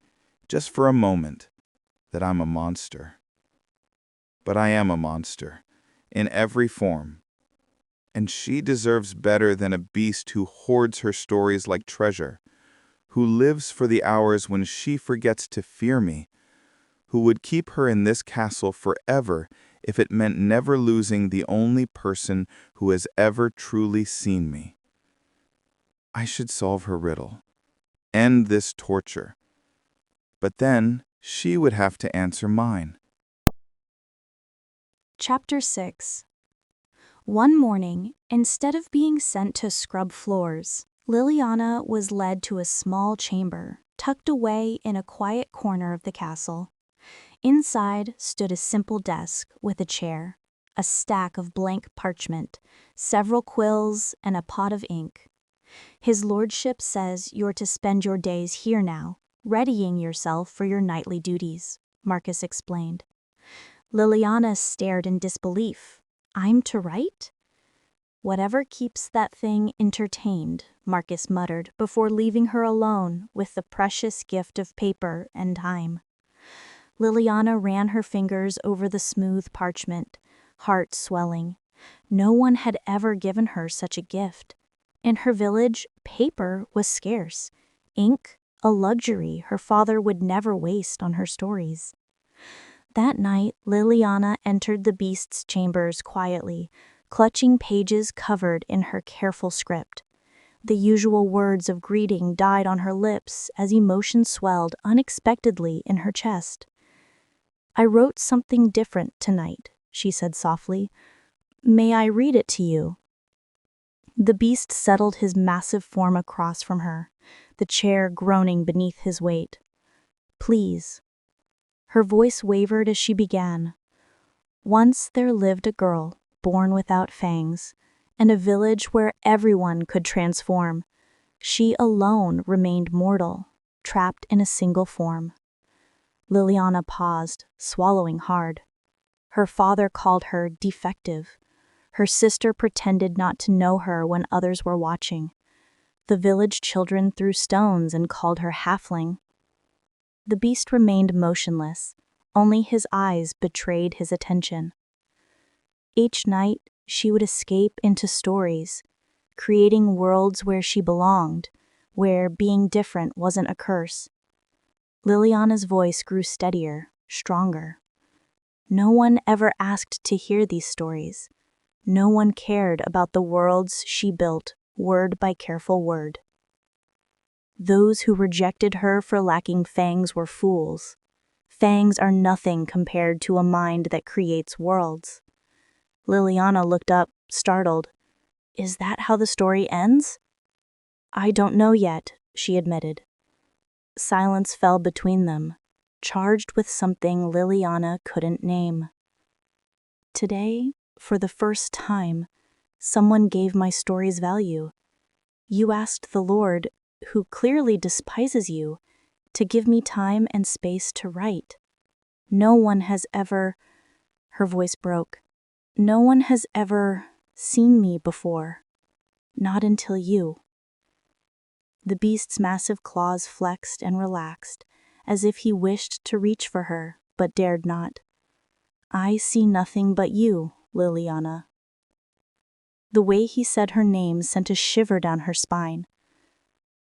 just for a moment, that I'm a monster. But I am a monster, in every form, and she deserves better than a beast who hoards her stories like treasure, who lives for the hours when she forgets to fear me, who would keep her in this castle forever if it meant never losing the only person who has ever truly seen me. I should solve her riddle, end this torture, but then she would have to answer mine. Chapter 6. One morning, instead of being sent to scrub floors, Liliana was led to a small chamber, tucked away in a quiet corner of the castle. Inside stood a simple desk with a chair, a stack of blank parchment, several quills, and a pot of ink. "His lordship says you're to spend your days here now, readying yourself for your nightly duties," Marcus explained. Liliana stared in disbelief. "I'm to write?" "Whatever keeps that thing entertained," Marcus muttered before leaving her alone with the precious gift of paper and time. Liliana ran her fingers over the smooth parchment, heart swelling. No one had ever given her such a gift. In her village, paper was scarce. Ink, a luxury her father would never waste on her stories. That night, Liliana entered the beast's chambers quietly, clutching pages covered in her careful script. The usual words of greeting died on her lips as emotion swelled unexpectedly in her chest. "I wrote something different tonight," she said softly. "May I read it to you?" The beast settled his massive form across from her, the chair groaning beneath his weight. "Please." Her voice wavered as she began. "Once there lived a girl, born without fangs, in a village where everyone could transform. She alone remained mortal, trapped in a single form." Liliana paused, swallowing hard. Her father called her defective. Her sister pretended not to know her when others were watching. The village children threw stones and called her halfling. The beast remained motionless. Only his eyes betrayed his attention. Each night, she would escape into stories, creating worlds where she belonged, where being different wasn't a curse. Liliana's voice grew steadier, stronger. No one ever asked to hear these stories. No one cared about the worlds she built, word by careful word. Those who rejected her for lacking fangs were fools. Fangs are nothing compared to a mind that creates worlds. Liliana looked up, startled. "Is that how the story ends?" "I don't know yet," she admitted. Silence fell between them, charged with something Liliana couldn't name. "Today, for the first time, someone gave my stories value. You asked the Lord, who clearly despises you, to give me time and space to write. No one has ever—" her voice broke. "No one has ever seen me before. Not until you." The beast's massive claws flexed and relaxed, as if he wished to reach for her, but dared not. "I see nothing but you, Liliana." The way he said her name sent a shiver down her spine.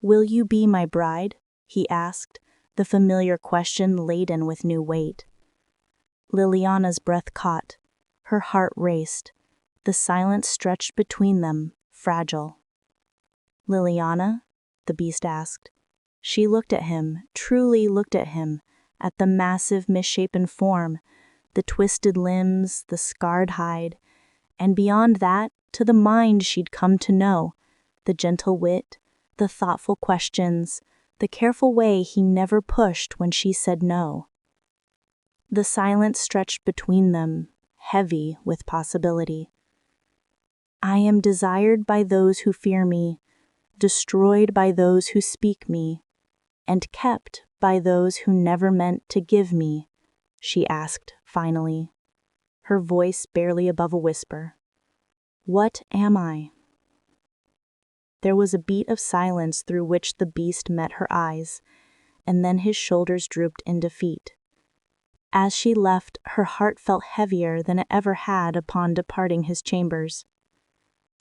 "Will you be my bride?" he asked, the familiar question laden with new weight. Liliana's breath caught. Her heart raced. The silence stretched between them, fragile. "Liliana?" the beast asked. She looked at him, truly looked at him, at the massive misshapen form, the twisted limbs, the scarred hide, and beyond that, to the mind she'd come to know, the gentle wit, the thoughtful questions, the careful way he never pushed when she said no. The silence stretched between them, heavy with possibility. "I am desired by those who fear me, destroyed by those who speak me, and kept by those who never meant to give me," she asked finally, her voice barely above a whisper. "What am I?" There was a beat of silence through which the beast met her eyes, and then his shoulders drooped in defeat. As she left, her heart felt heavier than it ever had upon departing his chambers.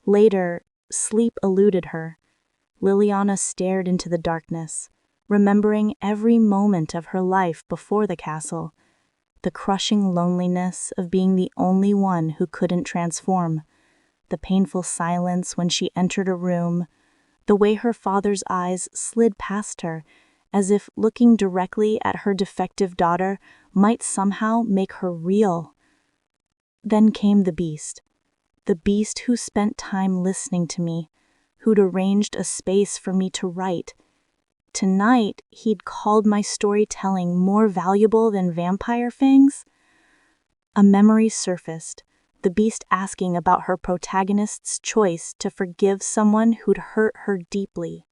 Later, sleep eluded her. Liliana stared into the darkness, remembering every moment of her life before the castle, the crushing loneliness of being the only one who couldn't transform, the painful silence when she entered a room, the way her father's eyes slid past her, as if looking directly at her defective daughter might somehow make her real. Then came the beast who spent time listening to me, who'd arranged a space for me to write. Tonight, he'd called my storytelling more valuable than vampire fangs. A memory surfaced, the beast asking about her protagonist's choice to forgive someone who'd hurt her deeply.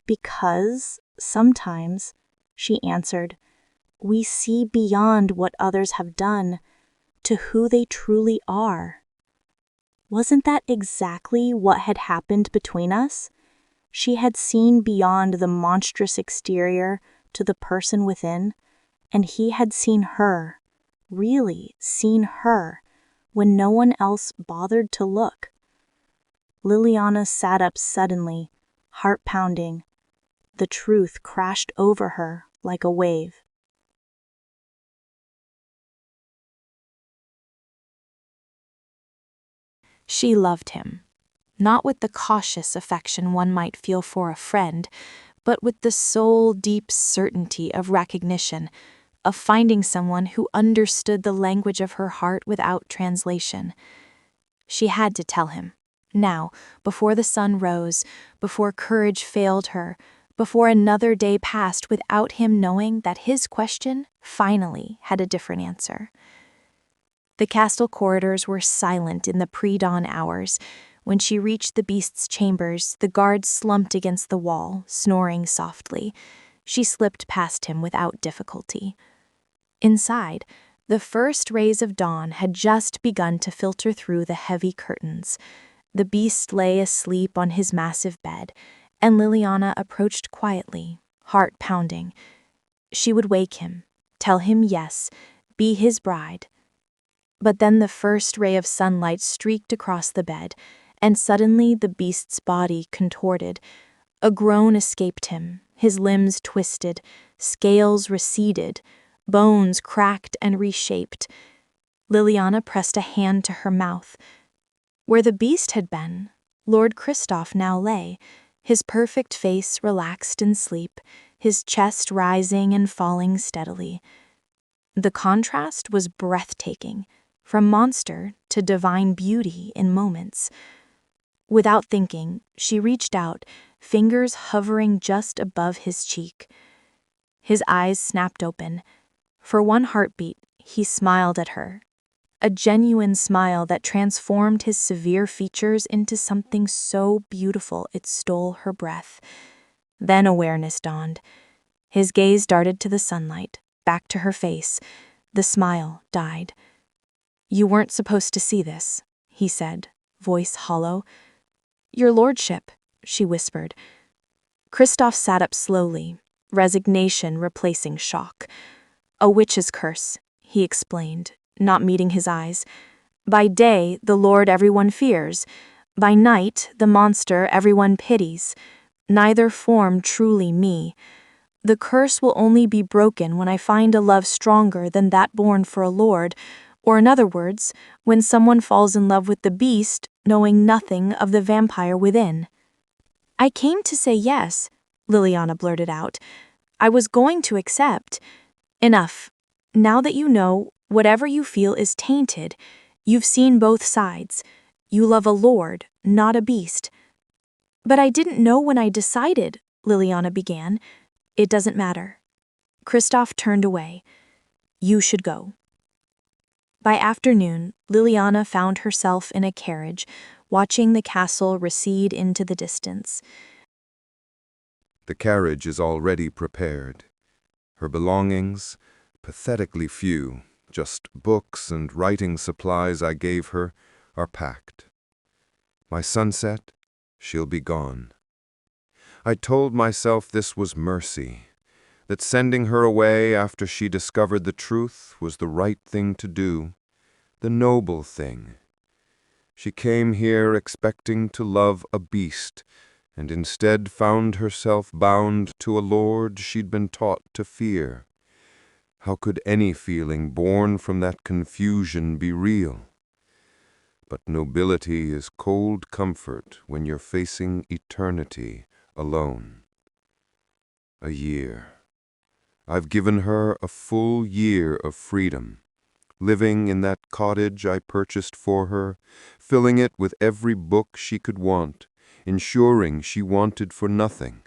"Because, sometimes," she answered, "we see beyond what others have done, to who they truly are." Wasn't that exactly what had happened between us? She had seen beyond the monstrous exterior to the person within, and he had seen her, really seen her, when no one else bothered to look. Liliana sat up suddenly, heart pounding. The truth crashed over her like a wave. She loved him. not with the cautious affection one might feel for a friend, but with the soul-deep certainty of recognition, of finding someone who understood the language of her heart without translation. She had to tell him, now, before the sun rose, before courage failed her, before another day passed without him knowing that his question, finally, had a different answer. The castle corridors were silent in the pre-dawn hours. When she reached the beast's chambers, the guard slumped against the wall, snoring softly. She slipped past him without difficulty. Inside, the first rays of dawn had just begun to filter through the heavy curtains. The beast lay asleep on his massive bed, and Liliana approached quietly, heart pounding. She would wake him, tell him yes, be his bride. But then the first ray of sunlight streaked across the bed, and suddenly the beast's body contorted. A groan escaped him, his limbs twisted, scales receded, bones cracked and reshaped. Liliana pressed a hand to her mouth. Where the beast had been, Lord Kristoff now lay, his perfect face relaxed in sleep, his chest rising and falling steadily. The contrast was breathtaking, from monster to divine beauty in moments. Without thinking, she reached out, fingers hovering just above his cheek. His eyes snapped open. For one heartbeat, he smiled at her. A genuine smile that transformed his severe features into something so beautiful it stole her breath. Then awareness dawned. His gaze darted to the sunlight, back to her face. The smile died. "You weren't supposed to see this," he said, voice hollow. "Your lordship," she whispered. Kristoff sat up slowly, resignation replacing shock. "A witch's curse," he explained, not meeting his eyes. "By day, the lord everyone fears. By night, the monster everyone pities. Neither form truly me. The curse will only be broken when I find a love stronger than that born for a lord, or in other words, when someone falls in love with the beast, knowing nothing of the vampire within." "I came to say yes," Liliana blurted out. "I was going to accept. Enough. Now that you know, whatever you feel is tainted. You've seen both sides. You love a lord, not a beast." "But I didn't know when I decided," Liliana began. "It doesn't matter." Kristoff turned away. "You should go." By afternoon, Liliana found herself in a carriage, watching the castle recede into the distance. The carriage is already prepared. Her belongings, pathetically few, just books and writing supplies I gave her, are packed. My sunset, she'll be gone. I told myself this was mercy, that sending her away after she discovered the truth was the right thing to do, the noble thing. She came here expecting to love a beast, and instead found herself bound to a lord she'd been taught to fear. How could any feeling born from that confusion be real? But nobility is cold comfort when you're facing eternity alone. A year. I've given her a full year of freedom, living in that cottage I purchased for her, filling it with every book she could want, ensuring she wanted for nothing.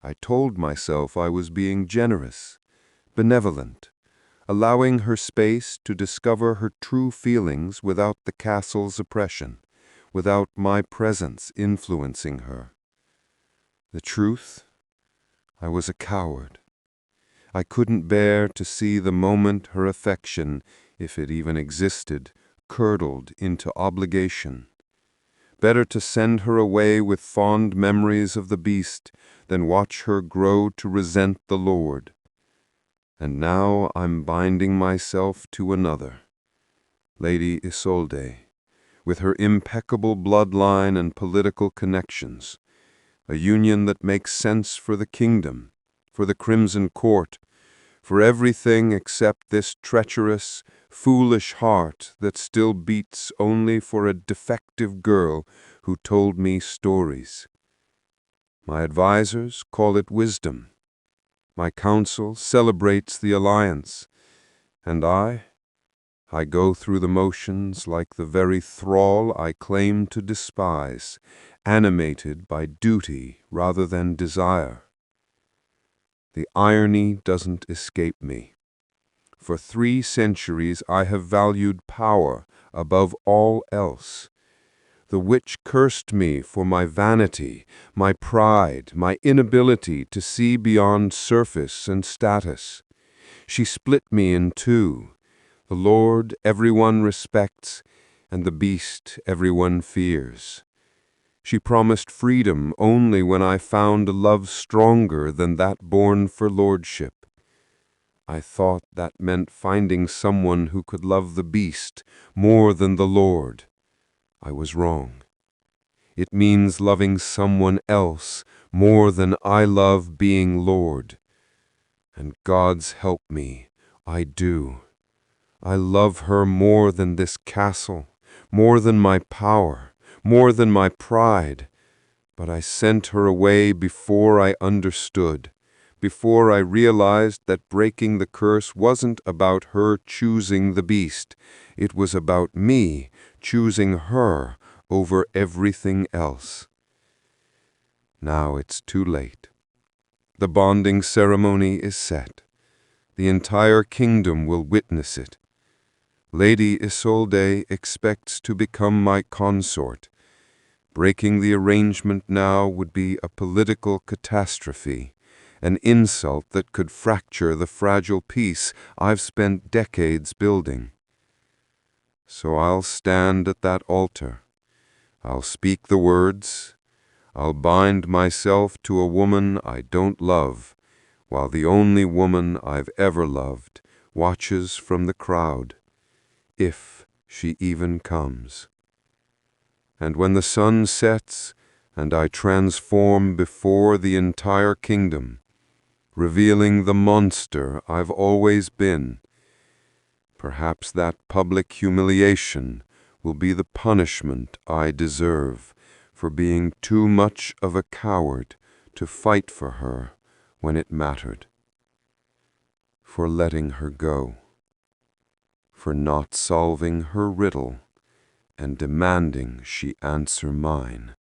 I told myself I was being generous, benevolent, allowing her space to discover her true feelings without the castle's oppression, without my presence influencing her. The truth? I was a coward. I couldn't bear to see the moment her affection, if it even existed, curdled into obligation. Better to send her away with fond memories of the beast than watch her grow to resent the Lord. And now I'm binding myself to another, Lady Isolde, with her impeccable bloodline and political connections, a union that makes sense for the kingdom, for the Crimson Court, for everything except this treacherous, foolish heart that still beats only for a defective girl who told me stories. My advisers call it wisdom. My counsel celebrates the alliance, and I go through the motions like the very thrall I claim to despise, animated by duty rather than desire. The irony doesn't escape me. For 3 centuries I have valued power above all else. The witch cursed me for my vanity, my pride, my inability to see beyond surface and status. She split me in 2. The Lord everyone respects, and the beast everyone fears. She promised freedom only when I found a love stronger than that born for lordship. I thought that meant finding someone who could love the beast more than the Lord. I was wrong. It means loving someone else more than I love being Lord. And God's help me, I do. I love her more than this castle, more than my power, more than my pride. But I sent her away before I understood, before I realized that breaking the curse wasn't about her choosing the beast. It was about me choosing her over everything else. Now it's too late. The bonding ceremony is set. The entire kingdom will witness it. Lady Isolde expects to become my consort. Breaking the arrangement now would be a political catastrophe, an insult that could fracture the fragile peace I've spent decades building. So I'll stand at that altar. I'll speak the words. I'll bind myself to a woman I don't love, while the only woman I've ever loved watches from the crowd, if she even comes. And when the sun sets and I transform before the entire kingdom, revealing the monster I've always been, perhaps that public humiliation will be the punishment I deserve for being too much of a coward to fight for her when it mattered, for letting her go, for not solving her riddle and demanding she answer mine.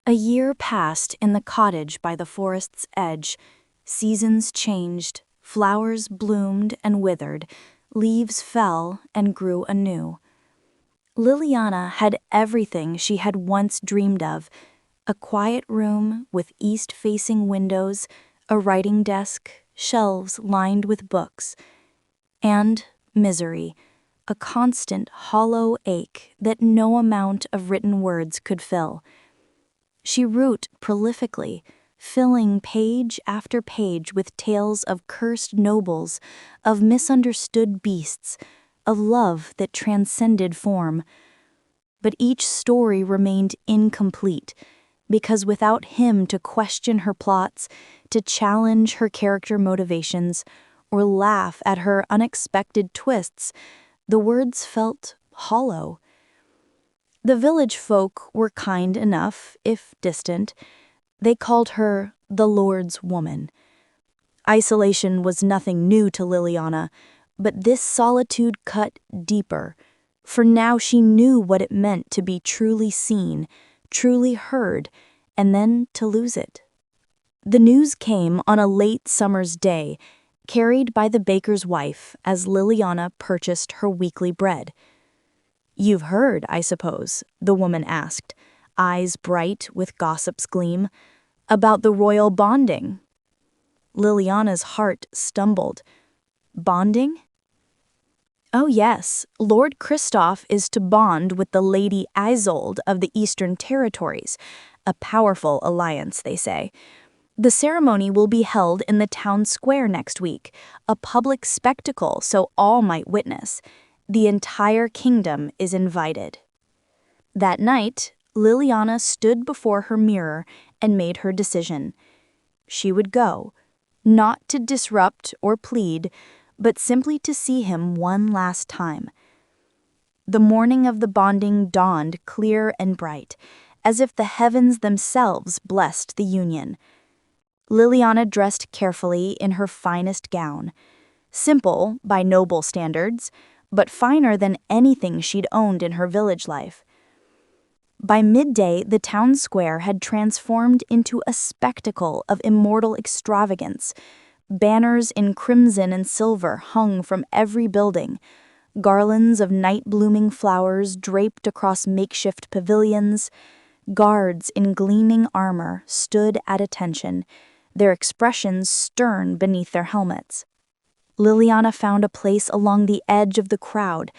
A year passed in the cottage by the forest's edge. Seasons changed, flowers bloomed and withered, leaves fell and grew anew. Liliana had everything she had once dreamed of: a quiet room with east-facing windows, a writing desk, shelves lined with books, and misery, a constant hollow ache that no amount of written words could fill. She wrote prolifically, filling page after page with tales of cursed nobles, of misunderstood beasts, of love that transcended form. But each story remained incomplete, because without him to question her plots, to challenge her character motivations, or laugh at her unexpected twists, the words felt hollow. The village folk were kind enough, if distant. They called her the Lord's woman. Isolation was nothing new to Liliana, but this solitude cut deeper, for now she knew what it meant to be truly seen, truly heard, and then to lose it. The news came on a late summer's day, carried by the baker's wife as Liliana purchased her weekly bread. "You've heard, I suppose," the woman asked, eyes bright with gossip's gleam, "about the royal bonding." Liliana's heart stumbled. Bonding? Oh yes, Lord Christoph is to bond with the Lady Isolde of the Eastern Territories, a powerful alliance, they say. The ceremony will be held in the town square next week, a public spectacle so all might witness. The entire kingdom is invited. That night, Liliana stood before her mirror and made her decision. She would go, not to disrupt or plead, but simply to see him one last time. The morning of the bonding dawned clear and bright, as if the heavens themselves blessed the union. Liliana dressed carefully in her finest gown, simple by noble standards, but finer than anything she'd owned in her village life. By midday, the town square had transformed into a spectacle of immortal extravagance. Banners in crimson and silver hung from every building. Garlands of night-blooming flowers draped across makeshift pavilions. Guards in gleaming armor stood at attention, their expressions stern beneath their helmets. Liliana found a place along the edge of the crowd,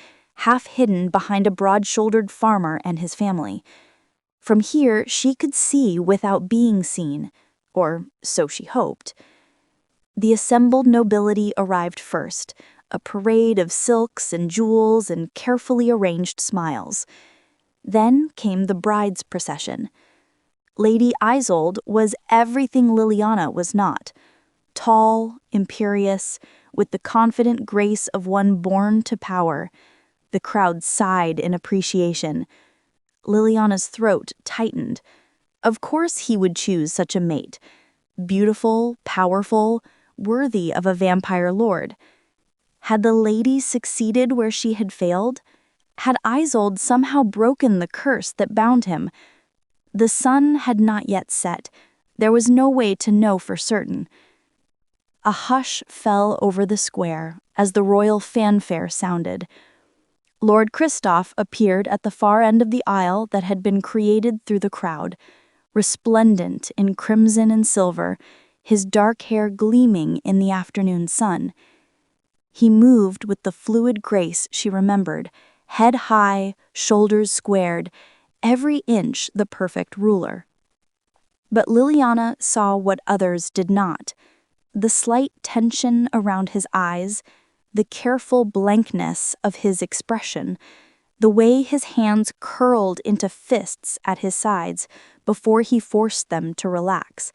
half hidden behind a broad-shouldered farmer and his family. From here, she could see without being seen, or so she hoped. The assembled nobility arrived first, a parade of silks and jewels and carefully arranged smiles. Then came the bride's procession. Lady Isolde was everything Liliana was not. Tall, imperious, with the confident grace of one born to power. The crowd sighed in appreciation. Liliana's throat tightened. Of course he would choose such a mate. Beautiful, powerful, worthy of a vampire lord. Had the lady succeeded where she had failed? Had Isolde somehow broken the curse that bound him? The sun had not yet set. There was no way to know for certain. A hush fell over the square as the royal fanfare sounded. Lord Christoph appeared at the far end of the aisle that had been created through the crowd, resplendent in crimson and silver, his dark hair gleaming in the afternoon sun. He moved with the fluid grace she remembered, head high, shoulders squared, every inch the perfect ruler. But Liliana saw what others did not. The slight tension around his eyes, the careful blankness of his expression, the way his hands curled into fists at his sides before he forced them to relax.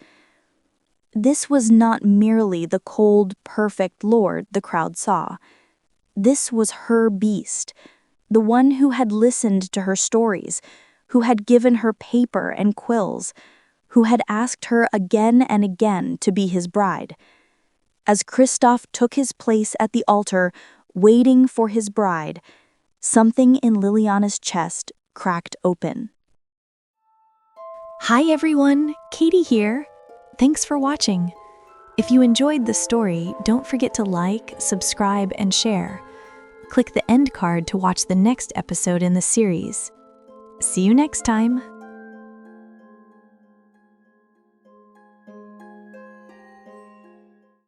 This was not merely the cold, perfect lord the crowd saw. This was her beast, the one who had listened to her stories, who had given her paper and quills, who had asked her again and again to be his bride. As Christoph took his place at the altar, waiting for his bride, something in Liliana's chest cracked open. Hi everyone, Katie here. Thanks for watching. If you enjoyed the story, don't forget to like, subscribe, and share. Click the end card to watch the next episode in the series. See you next time.